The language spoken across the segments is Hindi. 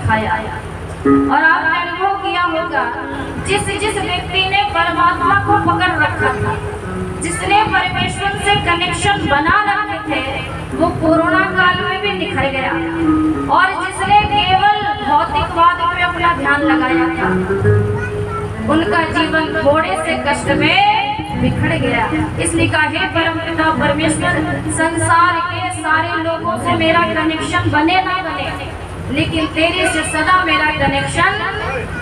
सिखाया। और आपने अनुभव किया होगा, जिस व्यक्ति ने परमात्मा को पकड़ रखा था, जिसने परमेश्वर से कनेक्शन बना रखे थे, वो कोरोना काल में भी निखर गया। और जिसने केवल भौतिकवाद पे अपना ध्यान लगाया था, उनका जीवन थोड़े से कष्ट में बिखर गया। इसलिए कहा, हे परमपिता परमेश्वर, संसार के सारे लोगों से मेरा कनेक्शन बने ना बने, लेकिन तेरे से सदा मेरा कनेक्शन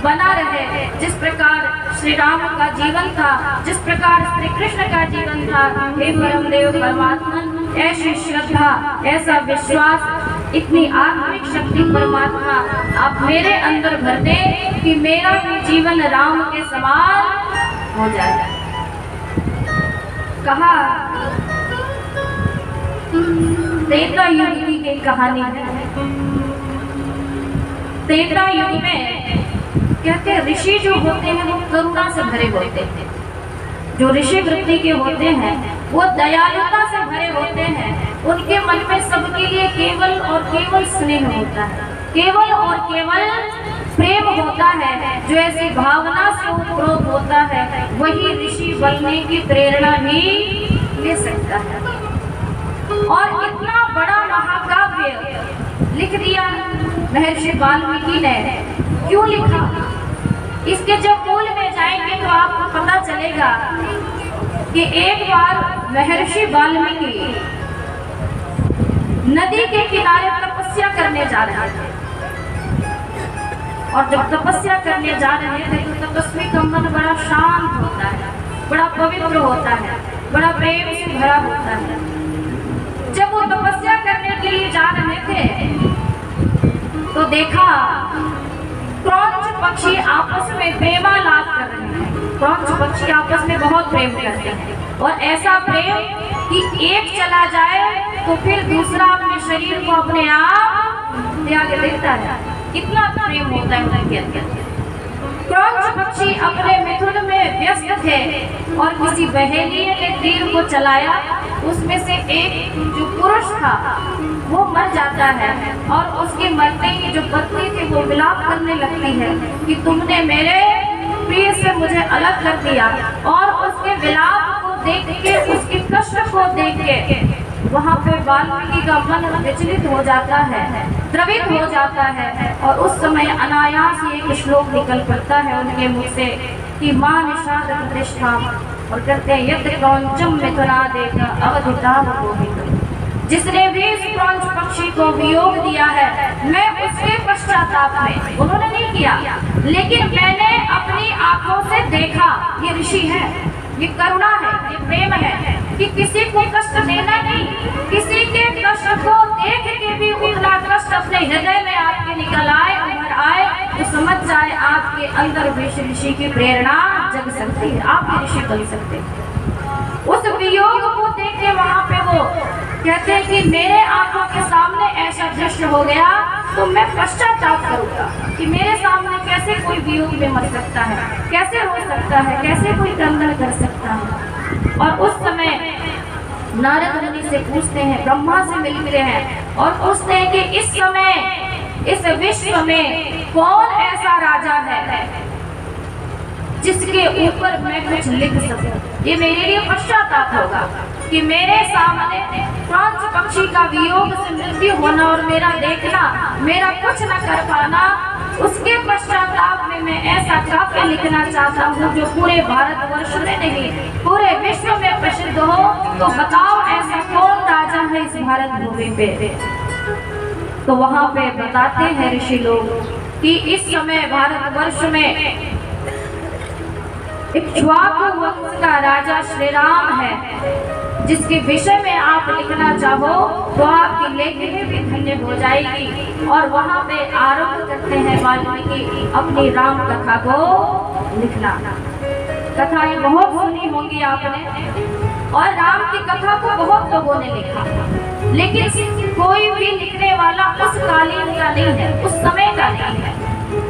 बना रहे। जिस प्रकार श्री राम का जीवन था, जिस प्रकार श्री कृष्ण का जीवन था, हे परमदेव परमात्मा, ऐसी श्रद्धा, ऐसा विश्वास, इतनी आत्मिक शक्ति परमात्मा आप मेरे अंदर भर दे कि मेरा भी जीवन राम के समान हो जाए। कहा, त्रेता युग की एक कहानी है। त्रेता युग में कहते हैं, ऋषि जो होते हैं वो करुणा से भरे होते हैं। जो ऋषि वृत्ति के होते हैं वो दयालुता से भरे होते हैं। उनके मन में सबके लिए केवल और केवल स्नेह होता है, केवल और केवल प्रेम होता है। जो ऐसी भावना से उत्प्रोत होता है, वही ऋषि बनने की प्रेरणा भी ले सकता है। और इतना बड़ा महाकाव्य लिख दिया महर्षि वाल्मीकि ने। क्यों लिखा? इसके जब मूल में जाएंगे तो आपको पता चलेगा कि एक बार महर्षि वाल्मीकि नदी के किनारे तपस्या करने जा रहे थे। और जब तपस्या करने जा रहे थे तो तपस्वी का मन बड़ा शांत होता है, बड़ा पवित्र होता है, बड़ा प्रेम से भरा होता है। जब वो तपस्या करने के लिए जा रहे थे तो देखा क्रौंच पक्षी आपस में प्रेमालाप कर रहे हैं। क्रौंच पक्षी आपस में बहुत प्रेम करते हैं, और ऐसा प्रेम कि एक चला जाए तो फिर दूसरा अपने शरीर को अपने आप त्याग देता है। कितना प्रेम होता है उनके अंदर। क्रौंच पक्षी अपने मिथुन में व्यस्त थे और किसी बहेलिये ने तीर को चलाया। उसमें से एक जो पुरुष था वो मर जाता है, और उसके मरते ही जो पत्नी थी वो विलाप करने लगती है कि तुमने मेरे प्रिय से मुझे अलग कर दिया। और उसके विलाप को देख के, उसके कष्ट को देख के वहाँ पे वाल्मीकि का मन विचलित हो जाता है, द्रवित हो जाता है। और उस समय अनायास ही एक श्लोक निकल पड़ता है उनके मुख से कि मां निषाद प्रतिष्ठा, और कहते हैं यत्र क्रौंचम मिथुना देखा अवधिता मोहित। जिसने भी इस क्रौंच पक्षी को वियोग दिया है, मैं उसके पश्चाताप में, उन्होंने नहीं किया लेकिन मैंने अपनी आंखों से देखा। ये ऋषि है, ये करुणा है, ये प्रेम है कि किसी को कष्ट देना नहीं, किसी के कष्ट को देख के भी उतना कष्ट अपने हृदय में आपके निकल आए, उभर आए, तो समझ जाए आपके अंदर भी ऋषि की प्रेरणा जग सकती है, आप भी ऋषि बन सकते हैं। उस वियोग को देख के वहाँ पे वो कहते हैं कि मेरे आंखों के सामने ऐसा दृश्य हो गया तो मैं पश्चाताप करूंगा कि मेरे सामने कैसे कोई वियोग में मर सकता है, कैसे रो सकता है, कैसे कोई क्रंदन कर सकता है। और उस समय नारद मुनि से पूछते हैं, ब्रह्मा से मिलते हैं और पूछते हैं कि इस समय इस विश्व में कौन ऐसा राजा है जिसके ऊपर मैं कुछ लिख सकूं। ये मेरे लिए पश्चाताप होगा कि मेरे सामने क्रौंच पक्षी का वियोग से मृत्यु होना और मेरा देखना, मेरा कुछ न कर पाना, उसके पश्चाताप में मैं ऐसा काव्य लिखना चाहता हूँ जो पूरे भारतवर्ष में नहीं पूरे विश्व में प्रसिद्ध हो। तो बताओ ऐसा कौन राजा है इस भारत भूमि पे। तो वहाँ पे बताते हैं ऋषि लोग कि इस समय भारतवर्ष में इक्ष्वाकु वंश का राजा श्री राम है, जिसके विषय में आप लिखना चाहो तो आपकी लेखनी भी धन्य हो जाएगी। और वहाँ पे आरंभ करते हैं वाल्मीकि अपनी राम कथा को लिखना। कथाएं बहुत सुनी होंगी आपने, और राम की कथा को बहुत लोगों ने लिखा, लेकिन कोई भी लिखने वाला उस कालीन का नहीं है, उस समय का नहीं है।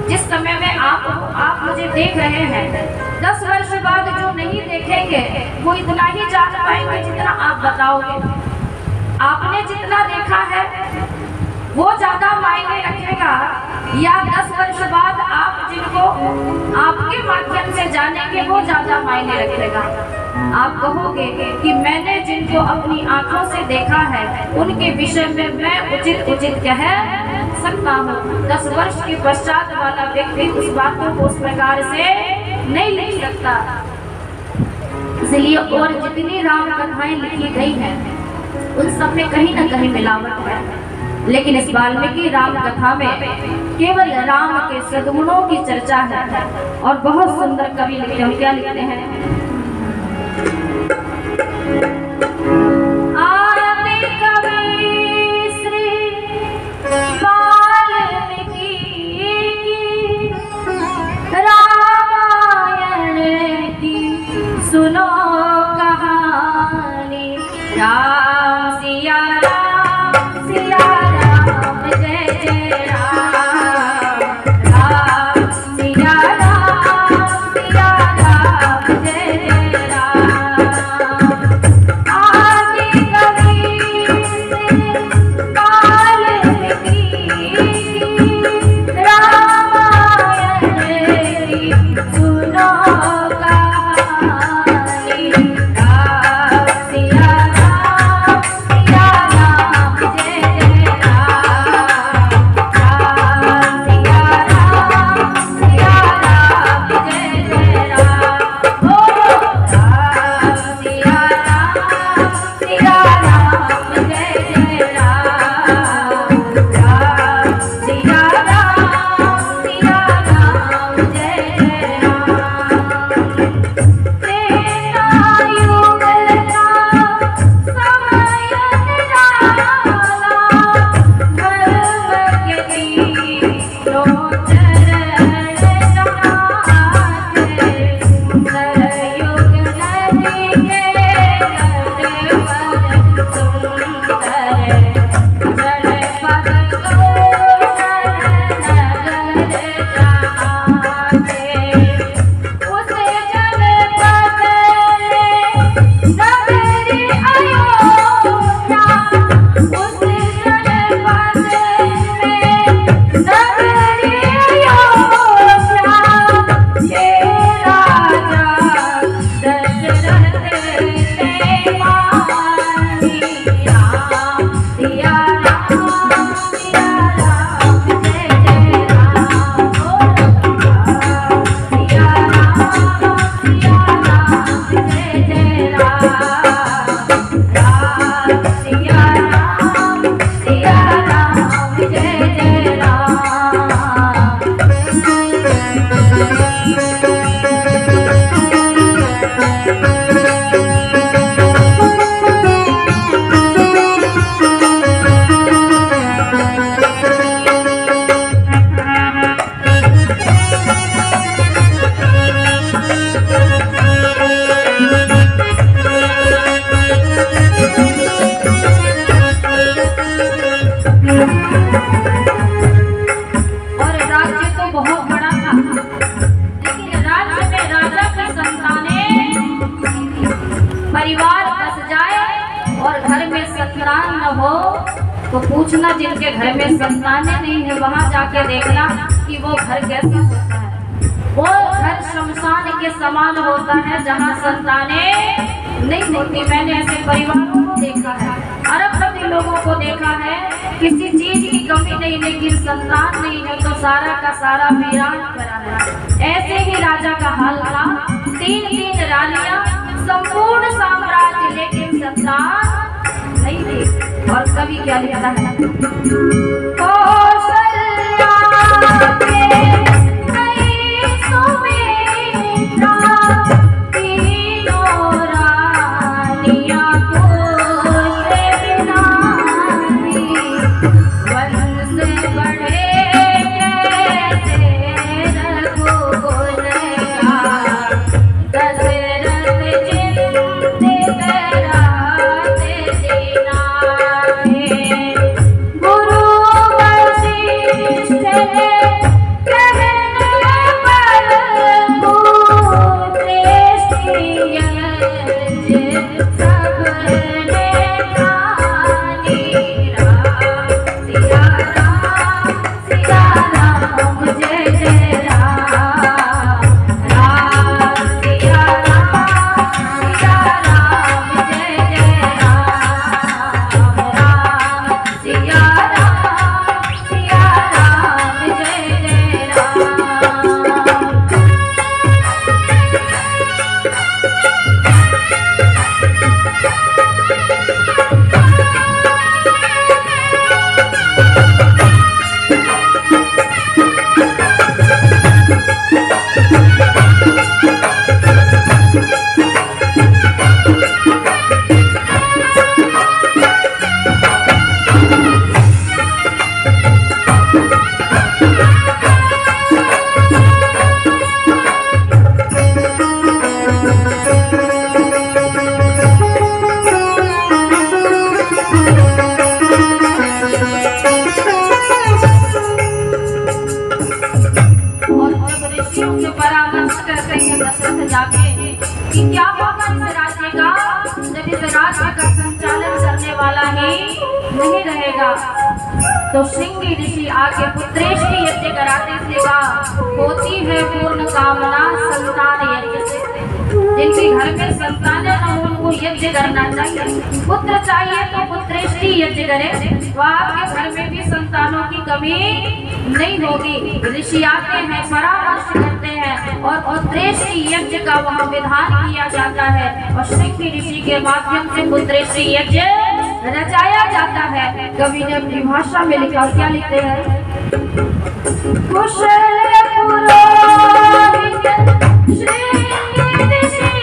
जिस समय में आप मुझे देख रहे हैं, 10 वर्ष बाद जो नहीं देखेंगे वो इतना ही जान पाएंगे जितना आप बताओगे। आपने जितना देखा है वो ज्यादा मायने रखेगा, या 10 वर्ष बाद आप जिनको आपके माध्यम से जानेंगे वो ज्यादा मायने रखेगा। आप कहोगे कि मैंने जिनको अपनी आंखों से देखा है उनके विषय में मैं उचित कह सकता हूँ। 10 वर्ष के पश्चात वाला व्यक्ति उस बातों को उस प्रकार से नहीं लिख सकता। इसलिए और जितनी राम कथाएं लिखी गई हैं उन सब में कहीं न कहीं मिलावट है, लेकिन इस वाल्मीकि राम कथा में केवल राम के सद्गुणों की चर्चा है। और बहुत सुंदर कवि लिखते हैं, क्या लिखते हैं? आदि कवि श्री वाल्मीकि रामायण की सुनो कहानी। राम सिया राम सिया राम जय जय राम। राम सिया राम सिया राम जय जय राम। आदि कवि वाल्मीकि रामायण की सुनो कहानी। राम सिया राम सिया राम जय जय राम। राम सिया राम सिया राम जय जय राम। बोलो राम सिया राम सिया राम जय जय राम। राम सिया राम सिया राम जय जय राम। तेरा युग का समय निराला, धर्म के तीनों चरण जहाते। सरयुग नदी के तट पर सुंदर जनपद गोचर नगर जहाते। उस जनपद में नगरी अयोध्या, उस जनपद में नगरी अयोध्या। ये राजा दशरथ ने मानी। राम सिया राम सिया राम जय जय राम। राम सिया राम सिया राम जय जय राम। राम सिया राम सिया राम जय जय राम। और राज्य तो बहुत बड़ा था, लेकिन राज्य में राजा की संतानें, परिवार बस जाए और घर में संतान न हो तो पूछना। जिनके घर में संतानें नहीं है वहां जाके देखना कि वो घर कैसा होता है। वो घर शमशान के समान होता है जहाँ संतानें नहीं होती। मैंने ऐसे परिवारों को देखा है, अरबपति लोगों को देखा है, किसी चीज की कमी नहीं लेकिन संतान नहीं है तो सारा का सारा वीरान पड़ा है। ऐसे ही राजा का हाल था। 3 रानियां, संपूर्ण साम्राज्य, लेकिन संतान नहीं थी। और कवि क्या लिखता है? कौशल्या के गुरु बसे मंत्रियों से परामर्श करते हैं दशरथ जाके कि क्या होगा इस राज्य का जब इस राज्य का संचालन करने वाला ही नहीं रहेगा। तो श्रृंगी ऋषि आके पुत्रेष्टि यज्ञ कराते थे का होती है पूर्ण कामना संतान यज्ञ से। जिनके घर में संतान न हो उनको यज्ञ करना चाहिए। पुत्र चाहिए तो पुत्रेष्टि यज्ञ करे तो आपके घर में भी संतानों की कमी नहीं होगी। ऋषि आते हैं परामर्श करते हैं और पुत्रेष्टि यज्ञ का वहाँ विधान किया जाता है और श्रृंगी ऋषि के माध्यम से पुत्रेष्टि यज्ञ रचाया जाता है। कवि ने अपनी भाषा में लिखा, क्या लिखते हैं? कुशल पुरोहित श्रृंगी ऋषि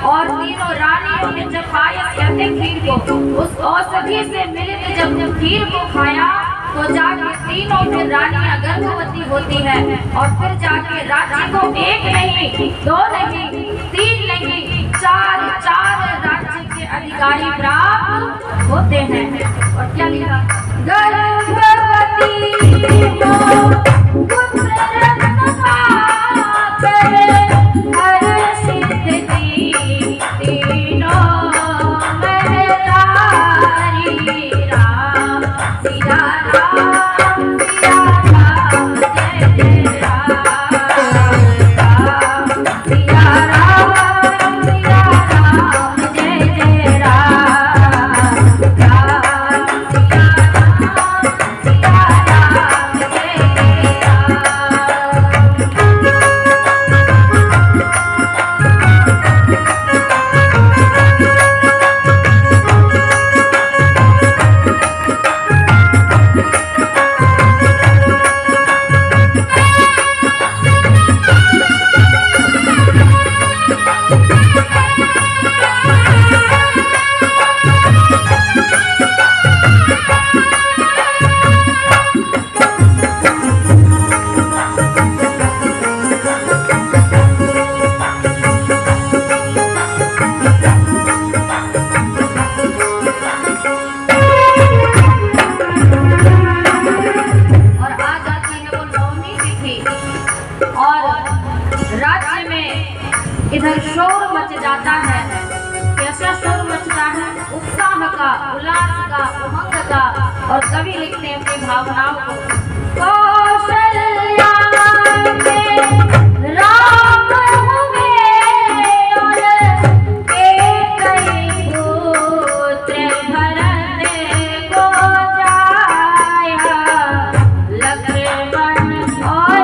और तीनों रानियों ने जब पायस कहते खीर को उस औषधि से मिलकर जब खीर को खाया तो जाके तीनों फिर रानियां गर्भवती होती है और फिर जाके राज्य को एक नहीं, दो नहीं, तीन नहीं, चार राज्य के अधिकारी प्राप्त होते हैं। और क्या लिखा? गर्भवती हो पुत्र रत्न पाकर इधर शोर मच जाता है। कैसा शोर मचता है? उत्साह का, उल्लास का, उमंग का। और कवि लिखते हैं अपनी भावनाओं को। कौशल्या के राम हुए और केकई पुत्र भरत को जाया, लक्ष्मण और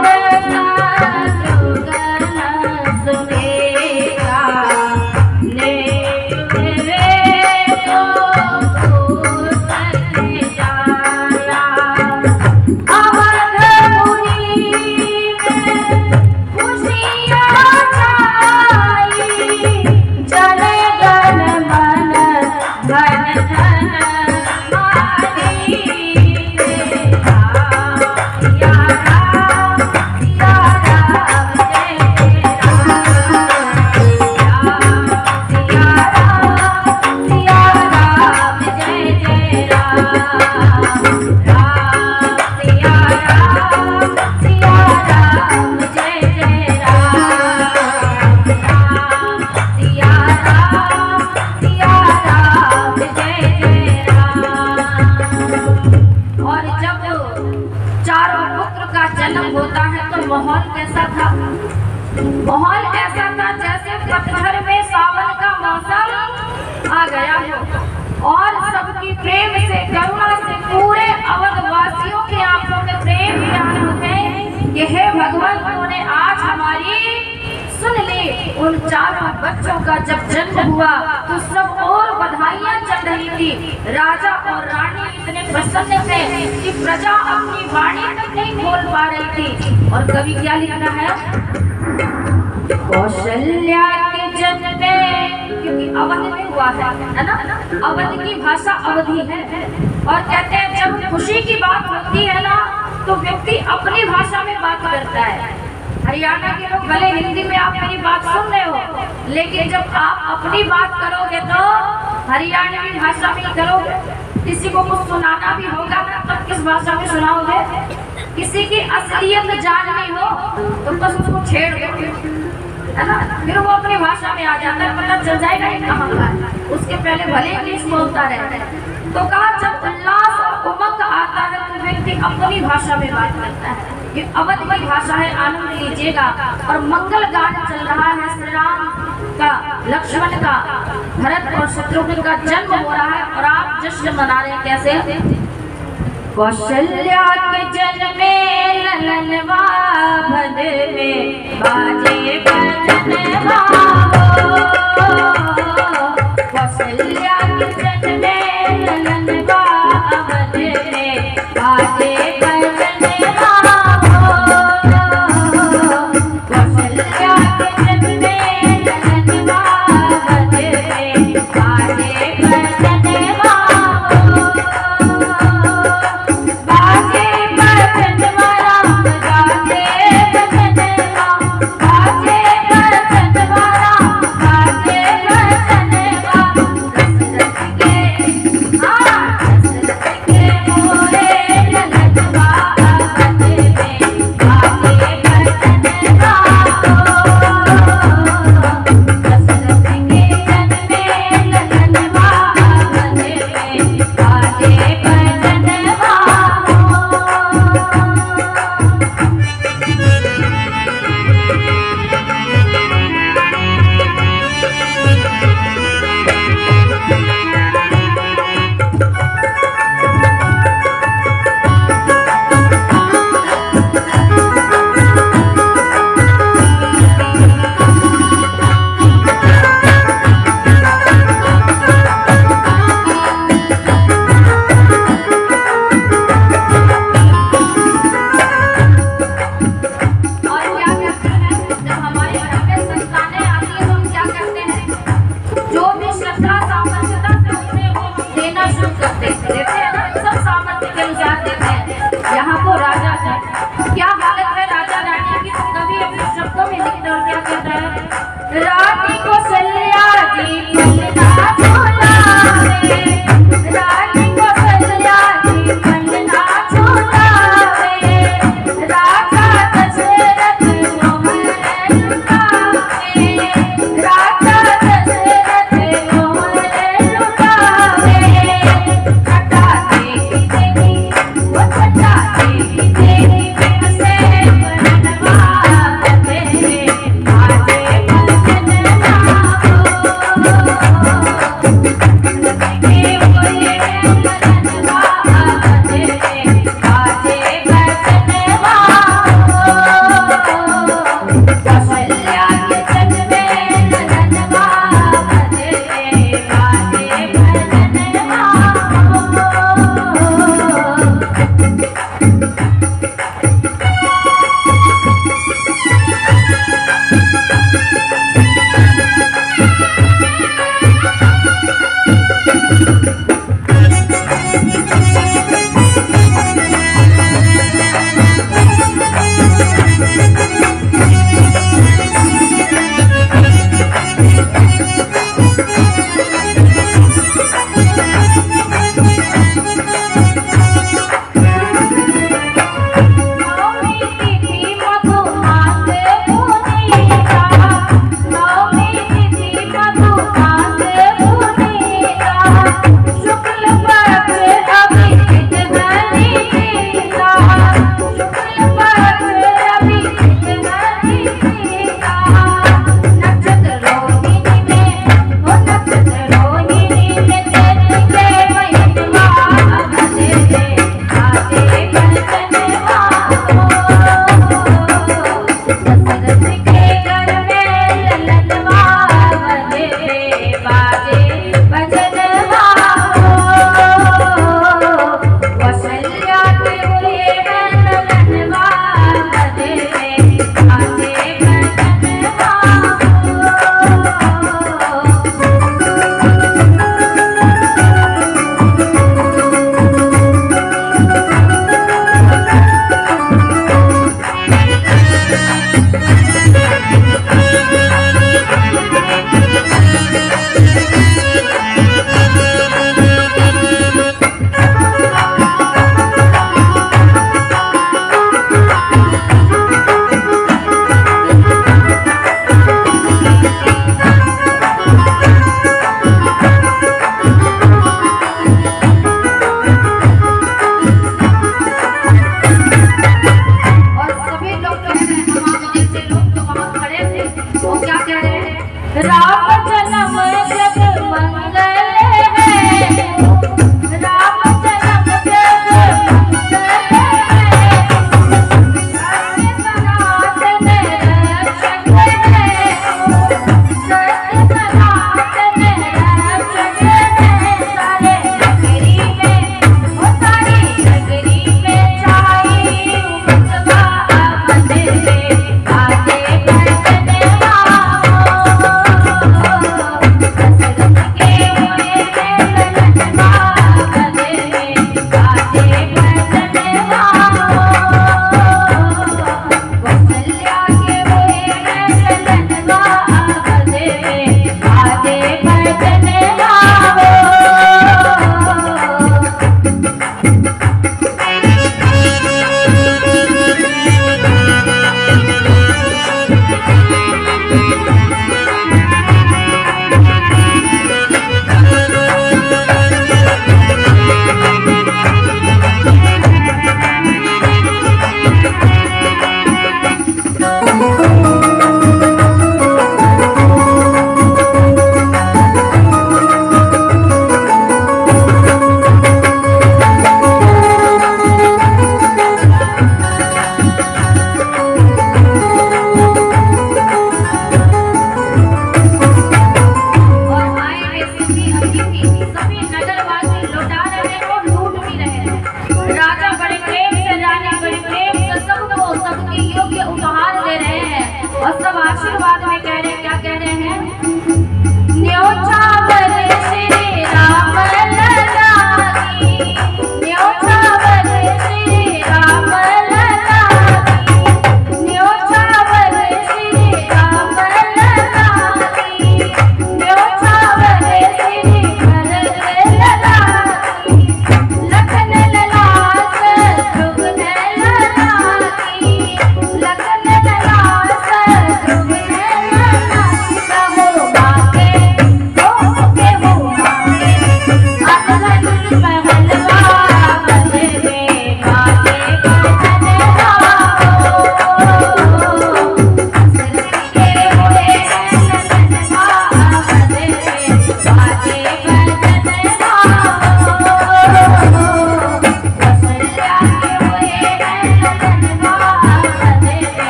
माहौल कैसा था? माहौल ऐसा था जैसे पतझड़ में सावन का मौसम आ गया हो और सबकी प्रेम से, करुणा से पूरे अवध वासियों की आंखों में प्रेम प्यार होते कि हे भगवान तूने आज हमारी सुन ली। उन चारों बच्चों का जब जन्म हुआ तो सब और बधाइयां चल रही थी। राजा और रानी इतने प्रसन्न थे कि प्रजा अपनी वाणी तक नहीं खोल पा रही थी। और कवि क्या लिखना है? कौशल्या के जन्म में, क्योंकि अवध में हुआ है ना, अवध की भाषा अवधि है। और कहते हैं जब खुशी की बात होती है ना तो व्यक्ति अपनी भाषा में बात करता है। हरियाणा के लोग भले हिंदी में आप मेरी बात सुन रहे हो, लेकिन जब आप अपनी बात करोगे तो हरियाणवी भाषा में करोगे। किसी को कुछ सुनाना भी होगा ना तब किस भाषा में सुनाओगे? किसी की असलियत जाननी हो तो बस उसको छेड़ दो, है ना, फिर वो अपनी भाषा में आ जाता है, पता चल जाएगा ये कहाँ का है। उसके पहले भले इंग्लिश बोलता रहे। तो कहा जब उल्लास और उमंग आता है तो व्यक्ति अपनी भाषा में बात करता है। ये अवध की भाषा है, आनंद लीजिएगा। और मंगल गान चल रहा है, श्री राम का, लक्ष्मण का, भरत और शत्रुघ्न का जन्म हो रहा है और आप जश्न मना रहे हैं। कैसे? कौशल्या के जन्म में ललनवा भद में बाजे बजनवा हो। कौशल्या के जन्म में ललनवा भद में बाजे बजनवा हो। कौशल्या के जन्म में ललनवा भद में बाजे बजनवा हो। बाजे बजनवा राम गाजे बजनवा, बाजे वो क्या कह रहे हैं? राम जन्म जग मंगल है, राम जन्म जग मंगल है, सनातन रक्षक है, सनातन रक्षक है। सारे नगरी में, वो सारी नगरी में छाई मुस्तफा अहमद में आगे बढ़ने वालों, दशरथ के हुए हैं ललनवा अहमद में आगे बढ़ने वालों, कौशल्या के हुए हैं ललनवा अहमद में आगे बढ़ने वालों। और सब आशीर्वाद में कह रहे हैं, क्या कह रहे हैं? न्योछावर श्री राम ललाकी, न्योछावर श्री राम ललाकी, न्योछावर श्री राम ललाकी, न्योछावर श्री भरत ललाकी, लखन ललास ध्रुवन ललाकी, लखन ललास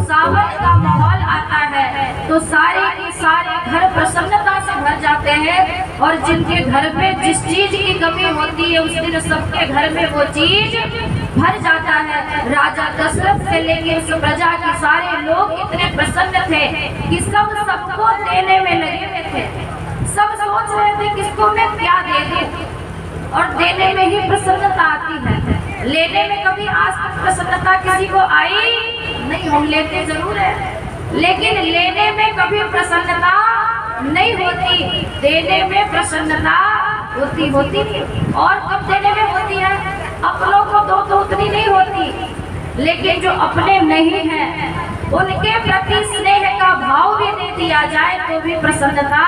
सावन का माहौल आता है तो सारे के सारे घर प्रसन्नता से भर जाते हैं, और जिनके घर में जिस चीज की कमी होती है उस दिन सबके घर में वो चीज भर जाता है। राजा दशरथ से लेकर उस प्रजा के सारे लोग इतने प्रसन्न थे कि सब सबको देने में लगे हुए थे। सब सोच रहे थे किसको मैं क्या दे दूं, और देने में ही प्रसन्नता आती है। लेने में कभी आज तक प्रसन्नता किसी को आई नहीं। हम लेते जरूर है, लेकिन लेने में कभी प्रसन्नता नहीं होती, देने में प्रसन्नता होती नहीं। और कब देने में होती है? अपनों को दो तो उतनी नहीं होती, लेकिन जो अपने नहीं है उनके प्रति स्नेह का भाव भी दे दिया जाए तो भी प्रसन्नता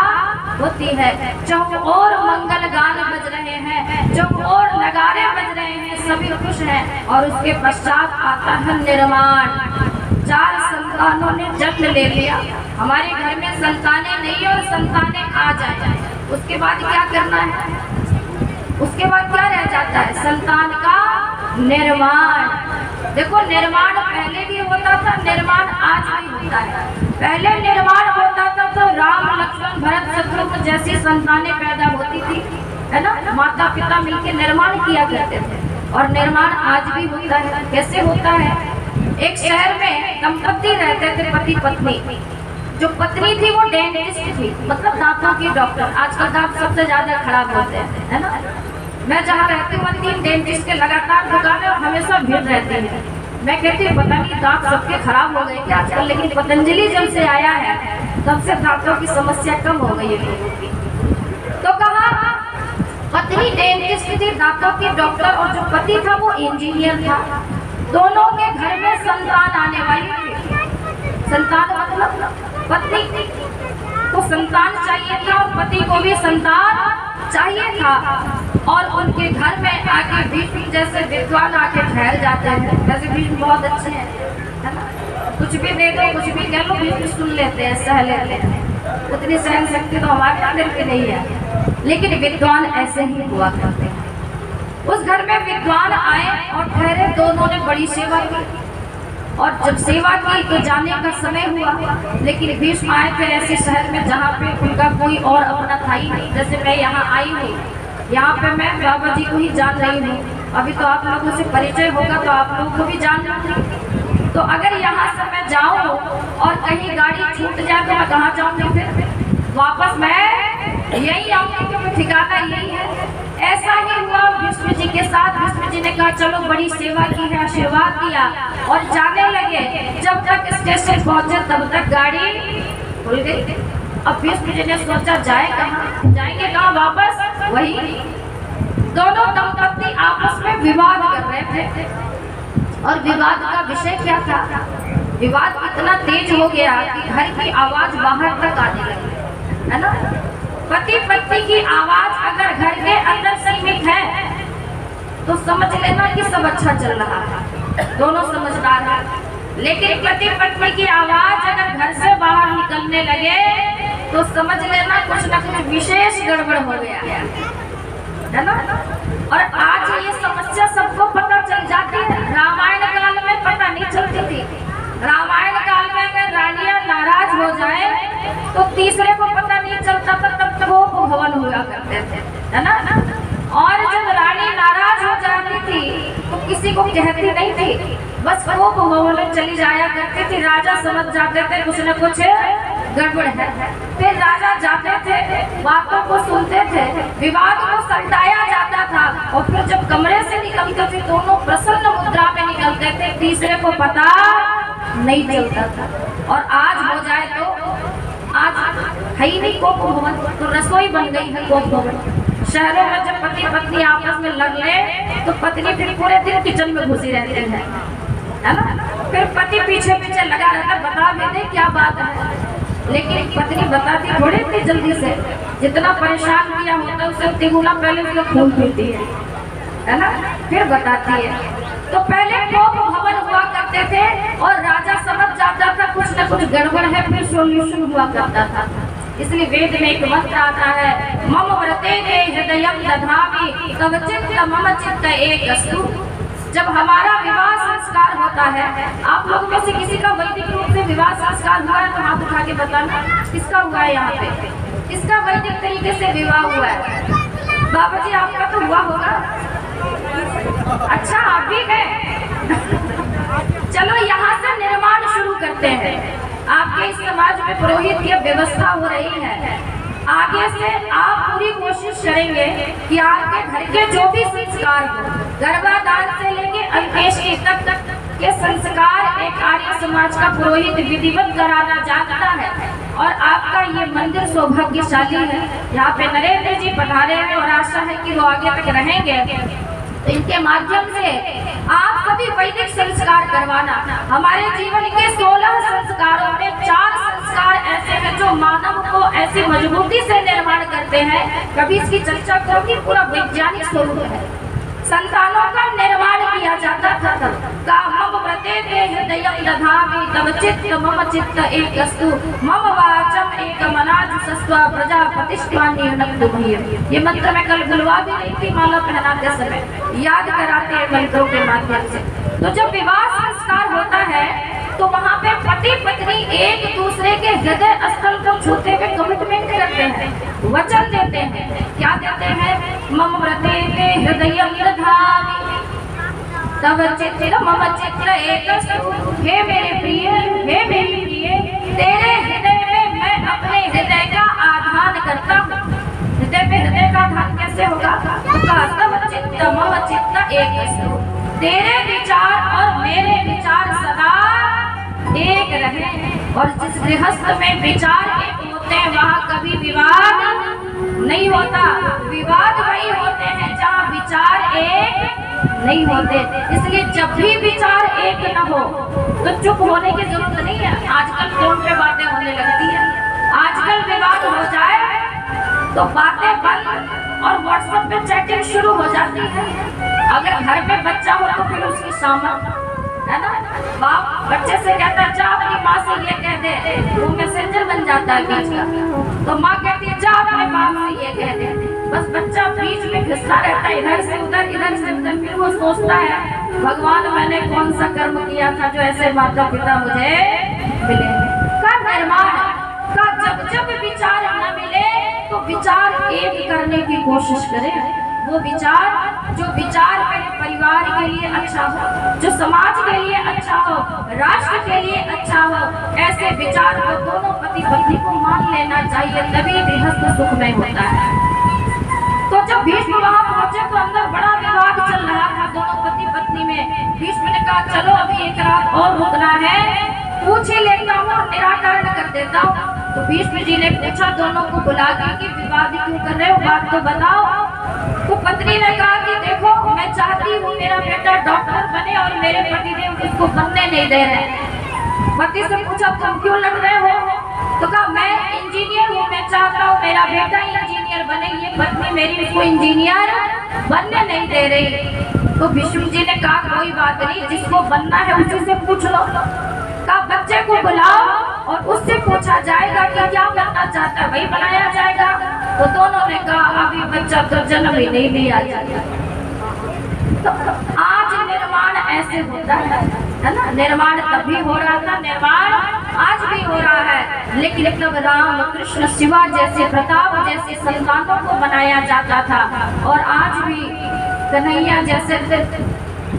होती है। चौकोर मंगल गान बज रहे हैं, चौकोर नगारे बज रहे हैं, सभी खुश हैं। और उसके पश्चात आता है निर्माण। 4 संतानों ने जन्म ले लिया। हमारे घर में संतानें नहीं और संतानें आ जाए, उसके बाद क्या करना है? उसके बाद क्या रह जाता है? संतान का निर्माण। देखो, निर्माण पहले भी होता था, निर्माण आज भी होता है। पहले निर्माण होता था तो राम लक्ष्मण भरत शत्रुघ्न जैसी संतानें पैदा होती थी, है ना। माता पिता मिलकर निर्माण किया करते थे, और निर्माण आज भी होता है। कैसे होता है? एक शहर में दंपति रहते थे, पति पत्नी। जो पत्नी थी वो डेंटिस्ट थी, मतलब दांतों की डॉक्टर। आजकल दांत सबसे ज्यादा खराब होते हैं, है ना। मैं जहाँ रहती हूँ 3 डेंटिस्ट के लगातार दुकान है और हमेशा भीड़ रहती है। मैं कहती हूँ पता नहीं दांत सबके खराब हो गए क्या आजकल, लेकिन पतंजलि जब से आया है तब से दांतों की समस्या कम हो गई है लोगों की। तो कहा पत्नी डेंटिस्ट थी, दांतों की डॉक्टर, और जो पति था वो इंजीनियर था। दोनों के घर में संतान आने वाली थी। संतान मतलब पत्नी को संतान चाहिए था और पति को भी संतान चाहिए था। और उनके घर में आके भीष्म जैसे विद्वान आके ठहर जाते हैं। वैसे भीष्म बहुत अच्छे हैं, है ना, कुछ भी दे दो, कुछ भी कह लो, भीष्म सुन लेते हैं, सह लेते हैं। उतनी सहन शक्ति तो हमारे अंदर की नहीं है, लेकिन विद्वान ऐसे ही हुआ करते हैं। उस घर में विद्वान आए और ठहरे, दोनों ने बड़ी सेवा की। और जब सेवा की तो जाने का समय हुआ, लेकिन भीष्म आए थे ऐसे शहर में जहाँ पे उनका कोई और अपना था ही नहीं। जैसे मैं यहाँ आई हूँ, यहाँ पे मैं बाबा जी को ही जान रही हूँ, अभी तो आप लोगों से परिचय होगा तो आप लोगों को भी जान लूँगी। तो अगर यहाँ से मैं जाऊँ और कहीं गाड़ी छूट जाए तो मैं कहाँ जाऊँगी? फिर वापस मैं यही आऊँगी, क्योंकि ठिकाना यही है। ऐसा ही हुआ भीष्म जी के साथ। भीष्म जी ने कहा चलो बड़ी सेवा की है, आशीर्वाद दिया और जाने लगे। जब तक स्टेशन पहुंचे तब तक गाड़ी खुल गई। अब भीष्म जी ने सोचा जाए कहाँ, जाएंगे कहाँ वापस? वही दोनों दंपत्ति आपस में विवाद कर रहे थे। और विवाद का विषय क्या था? विवाद इतना तेज हो गया कि घर की आवाज बाहर तक आने लगी, है ना। पति पत्नी की आवाज अगर घर के अंदर सीमित है तो समझ लेना कि सब अच्छा चल रहा है, दोनों समझदार हैं। लेकिन पति पत्नी की आवाज अगर घर से बाहर निकलने लगे तो समझ लेना कुछ न कुछ विशेष गड़बड़ हो गया है ना। और आज ये समस्या सबको पता चल जाती है। रामायण काल में पता नहीं चलती थी। रामायण काल में अगर रानियां नाराज हो जाए तो तीसरे को पता नहीं चलता था, तब तक वो भवन हुआ करते थे, है ना। और जब रानी नाराज हो जाती थी तो किसी को कहती नहीं थी, बस वो भवन चली जाया करती थी। राजा समझ जाते थे कुछ न कुछ गड़बड़ है। फिर राजा जाते थे, बातों को सुनते थे, विवाद को सल्टाया जाता था। और फिर जब कमरे से निकलते थे दोनों प्रसन्न मुद्रा में निकलते थे, तीसरे को पता नहीं चलता था। और आज हो जाए तो आज है ही नहीं कोप भवन, तो रसोई बन गई है कोप भवन। शहरों में जब पति पत्नी आपस में लड़ ले तो पत्नी फिर पूरे दिन किचन में घुसी रहती है ना। फिर पति पीछे पीछे लगा रहता, बता भी दे क्या बात है, लेकिन पत्नी बताती थोड़ी इतनी जल्दी से। जितना परेशान किया होता है उससे तिगुना पहले उसका खून पीती है ना, फिर बताती है। तो पहले कोप भवन हुआ करते थे और राजा समझ जाता था कुछ न कुछ गड़बड़ है, फिर सॉल्यूशन हुआ करता था। इसलिए वेद में एक मंत्र आता है, मम व्रते हृदयम दधामि तव चित्त मम चित्त एकस्तु। जब हमारा विवाह संस्कार होता है, आप लोगों में से किसी का वैदिक रूप से विवाह संस्कार हुआ है तो हाथ उठा के बताना किसका हुआ है। यहाँ पे किसका वैदिक तरीके से विवाह हुआ है? बाबा जी आपका तो हुआ होगा। अच्छा आप भी है। चलो यहाँ से निर्माण शुरू करते हैं। आपके इस समाज में पुरोहित की व्यवस्था हो रही है। आगे से आप पूरी कोशिश करेंगे कि आपके घर के जो भी संस्कार हो, गर्भाधान से लेके अंत्येष्टि तक के संस्कार एक आर्य समाज का पुरोहित विधिवत कराना जानता है। और आपका ये मंदिर सौभाग्यशाली है। यहाँ पे नरेंद्र जी पधारे हैं और आशा है कि वो आगे तक रहेंगे। तो इनके माध्यम से आप सभी वैदिक संस्कार करवाना। हमारे जीवन के 16 संस्कारों में 4 संस्कार ऐसे हैं जो मानव को ऐसी मजबूती से निर्माण करते हैं, कभी इसकी चर्चा करोगी, पूरा वैज्ञानिक स्वरूप है। संतानों का निर्माण किया जाता था। मम व्रते हृदयम दधामि तव चित्त मम चित्त एकस्तु मम वाचम एकमनाजुषस्व प्रजापतिष्ठान्यनक्तुभ्य। ये मंत्र मैं कल बुलवा भी रही थी माला पहनाते समय, याद कराते हैं मंत्रों के माध्यम से। तो जब विवाह संस्कार होता है तो वहाँ पे पति पत्नी एक दूसरे के हृदय स्थल को छूते हुए कमिटमेंट करते हैं, वचन देते हैं। क्या देते हैं? मम व्रते हृदयम दधामि तव चित्त मम चित्त एकस्तु। हे मेरे प्रिय, हे मेरी प्रिय, तेरे हृदय में मैं अपने हृदय का आधान करता हूँ। हृदय में हृदय का आधान कैसे होगा? तव चित्त मम चित्त एकस्तु। तेरे विचार और मेरे विचार सदा एक रहे। और जिस गृहस्थ में विचार एक होते हैं वहाँ कभी विवाद नहीं होता। विवाद वही होते हैं जहाँ विचार एक नहीं होते। इसलिए जब भी विचार एक न हो तो चुप होने की जरूरत नहीं है। आजकल फोन पे बातें होने लगती है, आजकल विवाद हो जाए तो बातें बंद और व्हाट्सएप पे चैटिंग शुरू हो जाती है। अगर घर पे बच्चा हो तो फिर उसकी सामने है ना, बाप बच्चे से कहता है जा अपनी माँ से ये कह दे, वो मैसेंजर बन जाता है बीच का। तो माँ कहती है जा अपने बाप से ये कह दे। बस बच्चा बीच में घिसता रहता है, इधर से उधर इधर से उधर। फिर वो सोचता है भगवान मैंने कौन सा कर्म किया था जो ऐसे माता पिता मुझे मिले। का निर्माण का जब जब विचार न मिले तो विचार एक करने की कोशिश करें। वो विचार जो विचार मेरे परिवार के लिए अच्छा हो, जो समाज के लिए अच्छा हो, राष्ट्र के लिए अच्छा हो, ऐसे विचार को दोनों पति पत्नी को मान लेना चाहिए, तभी गृहस्थ सुखमय होता है। तो जब भीष्म वहां पहुंचे तो अंदर बड़ा विवाद चल रहा था दोनों पति पत्नी में। भीष्म ने कहा चलो अभी एक रात और रुकना है, पूछ ही लेता हूँ और निराकरण कर देता हूँ। तो भीष्म जी ने पूछा दोनों को बुला के कि विवाद क्यों कर रहे हो, बात तो बताओ। तो पत्नी ने कहा कि देखो मैं चाहती हूँ मेरा बेटा डॉक्टर बने और मेरे पतिदेव उसको बनने नहीं दे रहे। पति से पूछा तुम क्यों लड़ रहे हो? तो कहा मैं इंजीनियर हूँ, मैं चाहता हूँ मेरा बेटा इंजीनियर बने। ये पत्नी मेरी उसको इंजीनियर बनने नहीं दे रही। तो भीष्म जी ने कहा कोई बात नहीं, जिसको बनना है उसी से पूछ लो। कहा बच्चे को बुलाओ और उससे पूछा जाएगा कि क्या बनना चाहता है, वही बनाया जाएगा। तो दोनों ने कहा अभी बच्चा तो जन्म ही नहीं लिया जाएगा। तो आज निर्माण ऐसे होता है ना, निर्माण तभी हो रहा था, निर्माण आज भी हो रहा है। लेकिन तब राम कृष्ण शिवा जैसे प्रताप जैसे संतानों को बनाया जाता था और आज भी कन्हैया जैसे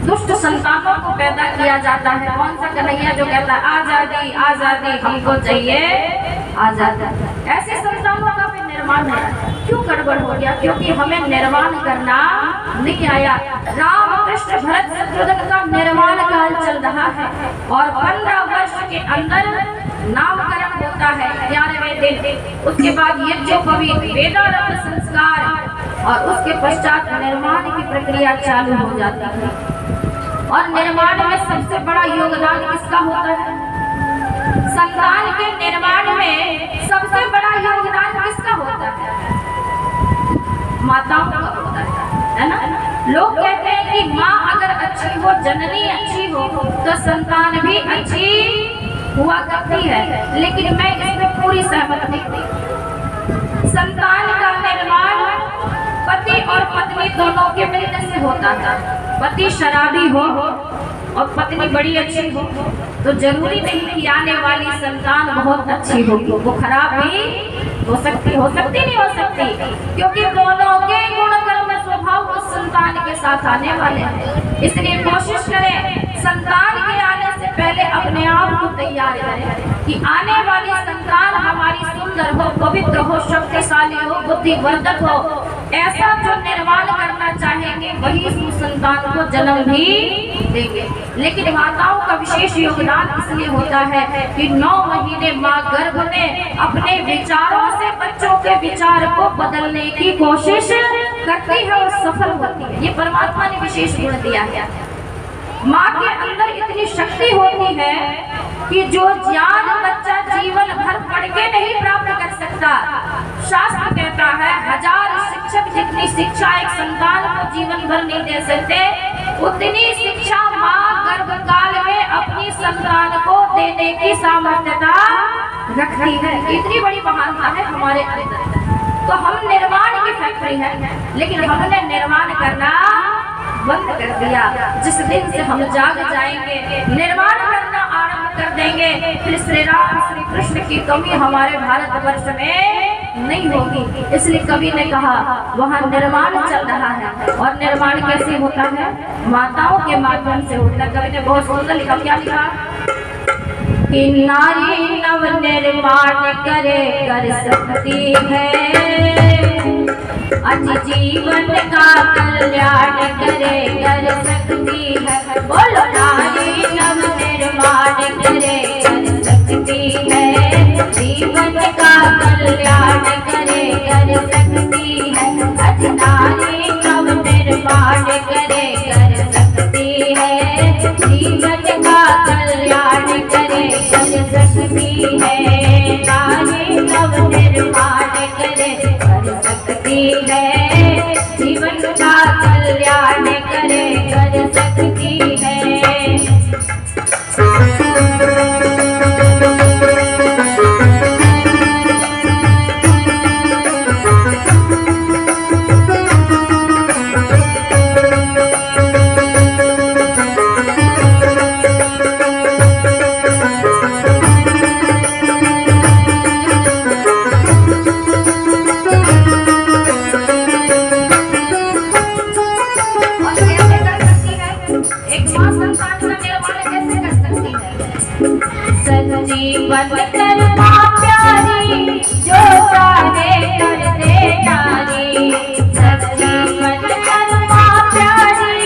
दुष्ट संतानों को पैदा किया जाता है। कौन सा कन्हैया जो कहता है आजादी आजादी हमको चाहिए आजादी, ऐसे संतानों का भी निर्माण है। क्यों गड़बड़ हो गया? क्योंकि हमें निर्माण करना नहीं आया। राम कृष्ण भरत शत्रुघ्न का निर्माण काल चल रहा है और 15 वर्ष के अंदर नामकरण होता है 11वें दिन। उसके बाद यज्ञोपवीत वेदारंभ संस्कार और उसके पश्चात निर्माण की प्रक्रिया चालू हो जाती है। और निर्माण में सबसे बड़ा योगदान किसका होता है? संतान के निर्माण में सबसे बड़ा योगदान किसका होता है? माताओं का होता है ना। लोग कहते हैं कि माँ अगर अच्छी हो, जननी अच्छी हो तो संतान भी अच्छी हुआ करती है। लेकिन मैं इसमें पूरी सहमत नहीं। संतान का निर्माण पति और पत्नी दोनों के मिलने से होता था। पति शराबी हो और पत्नी बड़ी अच्छी हो तो जरूरी नहीं कि आने वाली संतान बहुत अच्छी होगी, वो खराब भी हो सकती नहीं हो सकती, क्योंकि दोनों के गुण कर्म स्वभाव उस संतान के साथ आने वाले हैं। इसलिए कोशिश करें संतान के आने से पहले अपने आप को तैयार करें कि आने वाली संतान हमारी सुंदर हो, पवित्र हो, शक्तिशाली हो, बुद्धिवर्धक हो। ऐसा जो निर्माण करना चाहेंगे वही उस संतान को जन्म भी देंगे। लेकिन माताओं का विशेष योगदान इसलिए होता है कि 9 महीने माँ गर्भ में अपने विचारों से बच्चों के विचार को बदलने की कोशिश करती है और सफल होती है। ये परमात्मा ने विशेष गुण दिया है। माँ के अंदर इतनी शक्ति होती है कि जो ज्ञान बच्चा जीवन भर पढ़ के नहीं प्राप्त कर सकता। शास्त्र कहता है 1000 शिक्षक जितनी शिक्षा एक संतान को जीवन भर नहीं दे सकते, उतनी शिक्षा माँ गर्भकाल में अपनी संतान को देने की सामर्थ्यता रखती है। इतनी बड़ी महानता है हमारे अंदर। तो हम निर्माण की फैक्ट्री है, लेकिन हमने निर्माण करना बंद कर दिया। जिस दिन से हम जाग जाएंगे, निर्माण करना आरंभ कर देंगे, फिर श्री राम श्री कृष्ण की कमी हमारे भारतवर्ष में नहीं होगी। इसलिए कवि ने कहा वहाँ निर्माण चल रहा है। और निर्माण कैसे होता है? माताओं के माध्यम से होता है। कवि ने बहुत सुंदर लिखा। क्या लिखा? कि नारी नव निर्माण करे कर सकती है, आज जीवन का कल्याण करे कर सकती है। बोलो नारी नव निर्माण करे कर सकती है। कर सकती है, जीवन का कल्याण करे कर सकती है। जीवन कर्मा प्यारी जो चाहे कर दे नारी, सब जीवन कर्मा प्यारी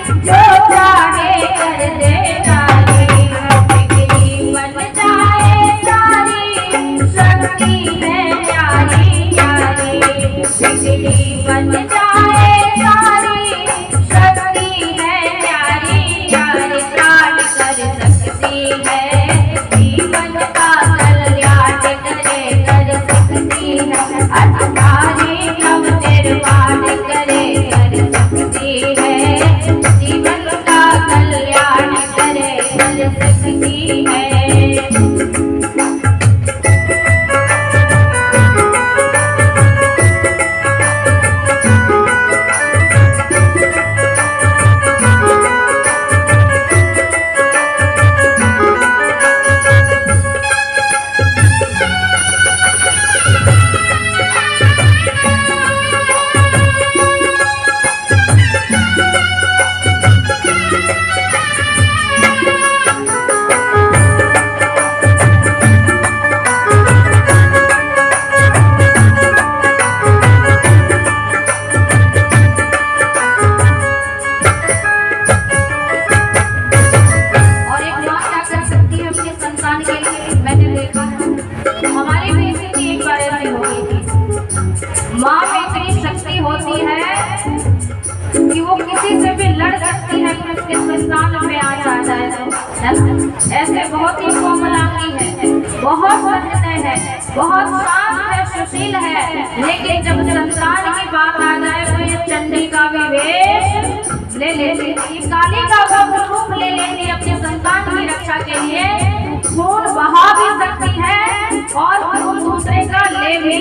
जो चाहे कर दे नारी। जीवन चाहे सारी शक्ति है प्यारी प्यारी, जीवन चाहे सारी शक्ति है प्यारी प्यारी, प्राण कर सकती है, अधिकारी नव निर्माण करे कर सकती है, जीवन का कल्याण करे कर सकती है। माँ में इतनी शक्ति होती है कि वो किसी से भी लड़ सकती है कि उसके संतान में आ जाता है ना। ऐसे बहुत ही कोमलांगी है, बहुत सहृदय है, बहुत शांत है, सुशील है, लेकिन जब संतान की बात आ जाए तो ये चंडी का भी वेश ले लेती, काली का रूप ले लेती, अपने संतान की रक्षा के लिए खून बहा भी सकती है और खून दूसरे का ले भी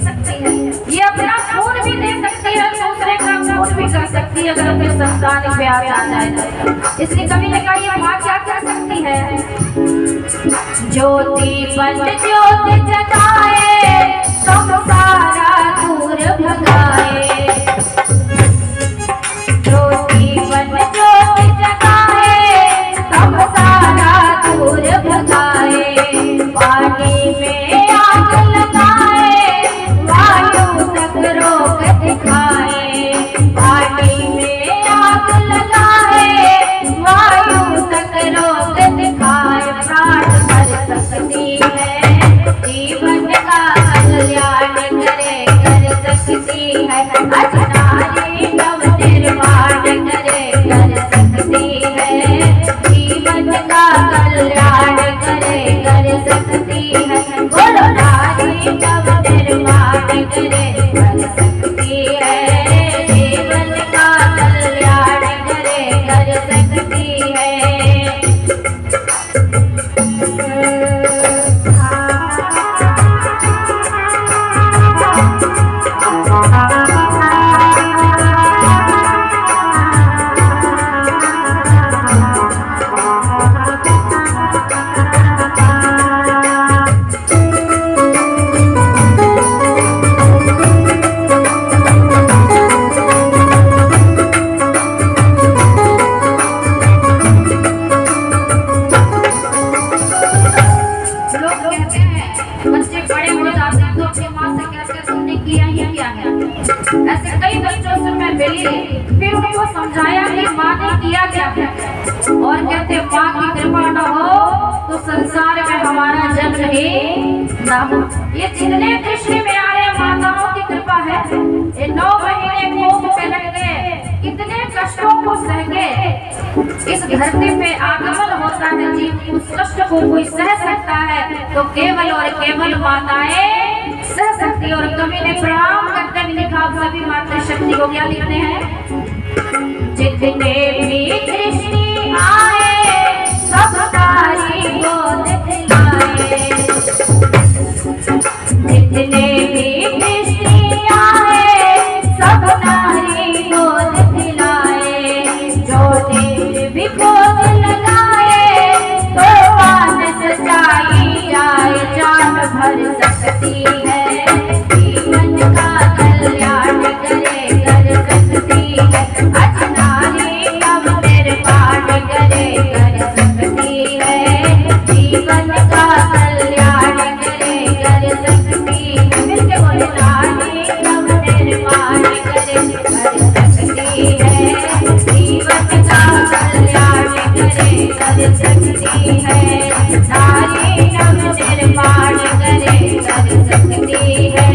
सकती है। ये अपना खून भी दे सकती है, दूसरे का खून भी कर सकती है अगर अपने संतान पे आ जाए। इसलिए कभी ने कहा ये माँ क्या कर सकती है, ज्योति बन ज्योति जगाए संसारा दूर भगाए, ज्योति बन ज्योति जगाए संसारा दूर भगाए, पानी में आग लगाए वायु तक रोक दिखाए, पानी में आग लगाए वायु तक रोक दिखाए, प्राण कर सकती है, जीवन का कल्याण करे कर सकती है, अधिकारी नव निर्माण करे कर सकती है, जीवन का कल्याण करे कर सकती है, बोलो नारी नव निर्माण करे कर सकती है, जीवन का कल्याण करे कर सकती है। ऐसे कई बच्चों से मैं मिली, फिर उनको समझाया कि माँ ने किया क्या है, और कहते माँ की कृपा न हो तो संसार में हमारा जन्म ही न हो। ये जितने कृष्ण में आ रहे माताओं की कृपा है, ये 9 महीने कोख पे लग गए, कितने कष्टों को सह के इस धरती पे आगमन होता है जी। उस कष्ट को कोई सह सकता है तो केवल और केवल माताएं सह सकती शक्ति। और कवि ने प्रणाम करते हुए लिखा, आप सभी मातृशक्ति को क्या लिखते हैं? जितने भी कृष्ण आए सब तारी गोद दिलाए, जितने भी कृष्ण आए सब तारी गोद दिलाए, जो दिल भी गोद लगाए तो बात सच्चाई जाए, जान भर सकती है जीवन का कल्याण करे कर सकती है, अजनारी कब निर्माण करे कर सकती है, जीवन का कल्याण करे कर सकती है, मिलके बोले नारी कब निर्माण करे कर सकती है, जीवन का कल्याण करे कर सकती है, नारी नव निर्माण करे कर सकती है,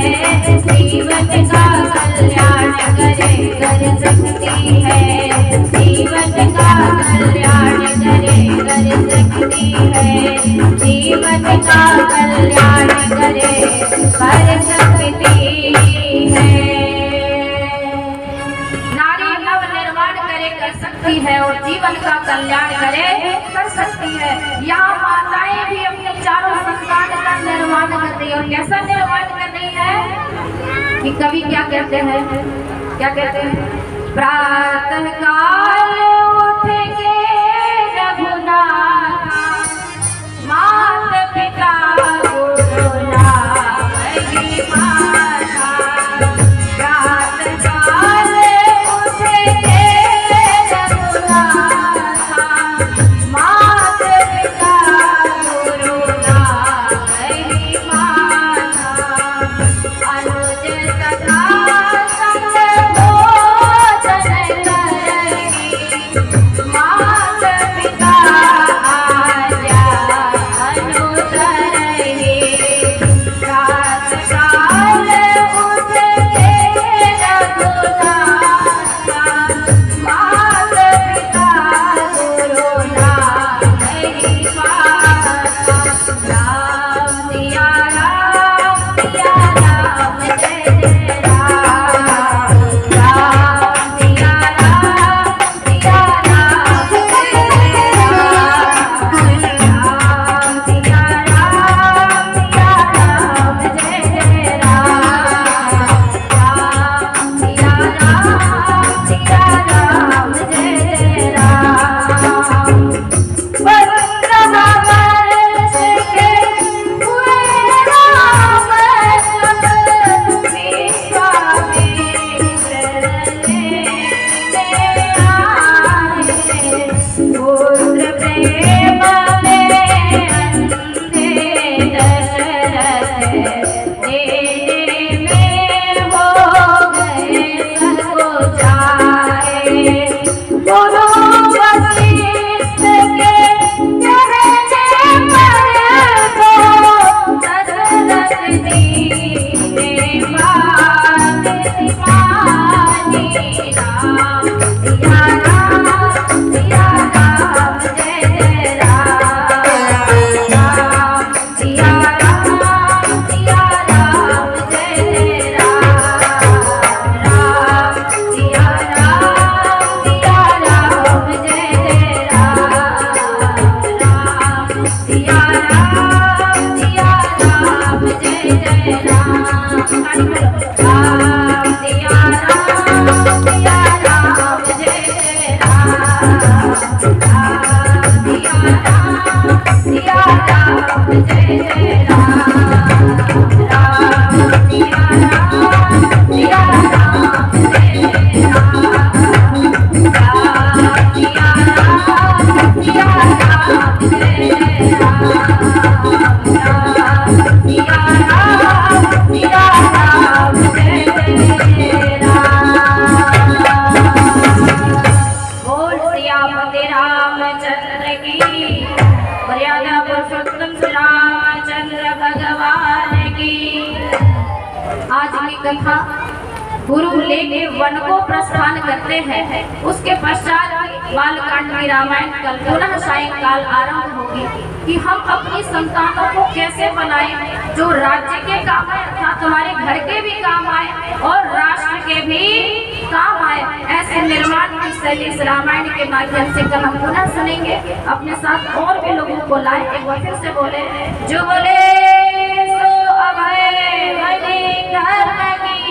जीवन का कल्याण करे कर सकती है, जीवन का कल्याण करे कर सकती है, जीवन का कल्याण करे कर सकती है। नारी नव निर्माण करे कर सकती है और जीवन का कल्याण करे कर सकती है। यहाँ माताएं भी अपने चारों संतान का निर्माण कर रही है। और कैसा निर्माण कर रही है कि कवि क्या कहते हैं, क्या कहते हैं? प्रातः काल उठ के रघुनाथ, मात पिता गुरु नारी माता, प्रातः काल उठ के रघुनाथ, मात पिता गुरु नारी माता, अनुज सखा संग भोजन करगी, मात पिता आज्ञा अनुसरगी, प्रातः काल उठ के रघुनाथ, मात पिता गुरु नारी माता, राम सिया राम जय जय राम, राम सिया राम जय जय राम, राम सिया राम जय जय राम, राम सिया राम जय जय राम। पंद्रह वर्ष के हुए राम तब विश्वामित्र लेने आए, पुत्र प्रेम में अंधे दशरथ देने में हो गए सबको जाए, गुरु वशिष्ठ के कहने पर तो दशरथ जी ने बात मानी, राम सिया राम जय जय राम, राम सिया राम जय जय राम, राम सिया राम जय जय राम, राम सिया राम जय जय राम, राम सिया राम जय जय राम, राम सिया राम जय जय राम, राम सिया राम जय जय राम, राम सिया राम जय जय राम, राम सिया राम जय जय राम। बोल सियापति रामचंद्र की, मर्यादा पुरुषोत्तम श्री रामचंद्र भगवान की। आज की कथा गुरु लेके वन को प्रस्थान करते हैं, उसके पश्चात बालकांड की रामायण कल पुनः सायंकाल आरंभ होगी कि हम अपनी संतानों को कैसे बनाएं जो राज्य के काम आए अर्थात हमारे घर के भी काम आए और राष्ट्र के भी काम आए। ऐसे निर्माण की शैली इस रामायण के माध्यम से कल हम पुनः सुनेंगे। अपने साथ और भी लोगों को लाए, एक बार फिर से बोले जो बोले सो अभय धर्म की